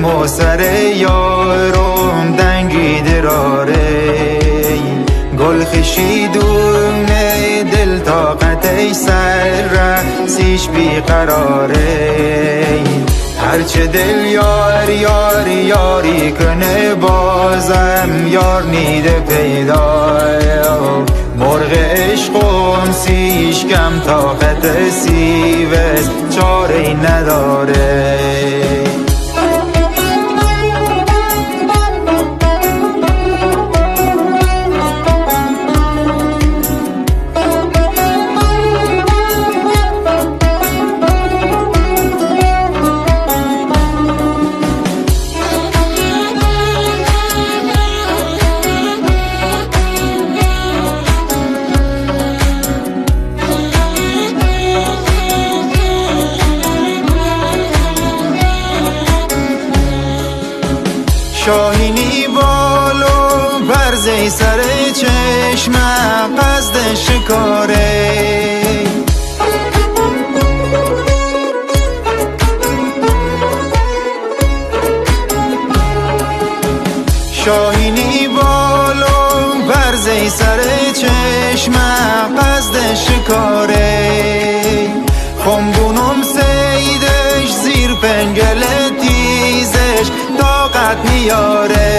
دلم و سر یارم دنگی دراره گل خشیدونه دل طاقت سر رسیش بیقراره هرچه دل یاری کنه بازم یار نیده پیدا مرغ عشقم سیش کم طاقت سیوز چاره نداره شاهینی بالو برزی سر چشم قصد شکاره شاهینی بالو برزی سر چشم قصد شکاره خمبونم سیدش زیر پنگل تیزش طاقت میاره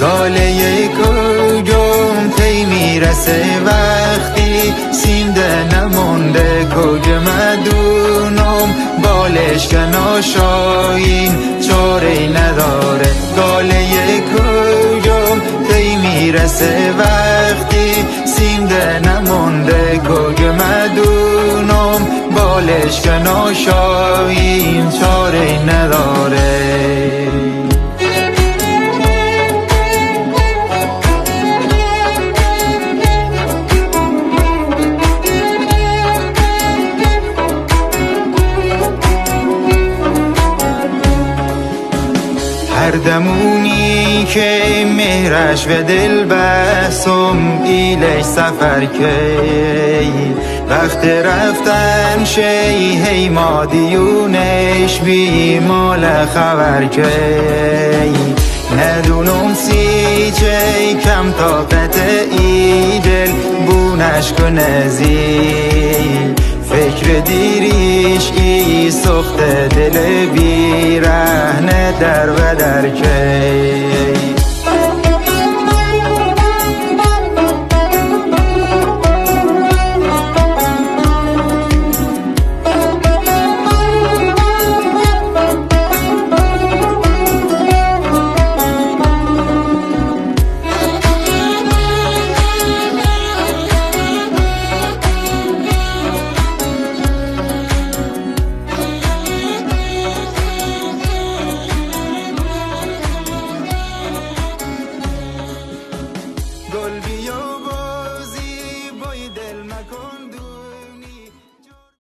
گاله کجم تی میرسه وقتی سیمده نمونده کجم مدونم بالش کنا شاین چاره نداره گاله کجم تی میرسه وقتی سیمده نمونده کجم مدونم بالش کنا شاین چاره نداره هر دمونی که مهرش و دل بسم ایلش سفر کی وقت رفتن شی هی مادیونش بی مال خبر کی ندونم سی چی کم طاقت ای دل بونش کنه زی فکر دیریش ای سخت دل بی رهنه در و در کی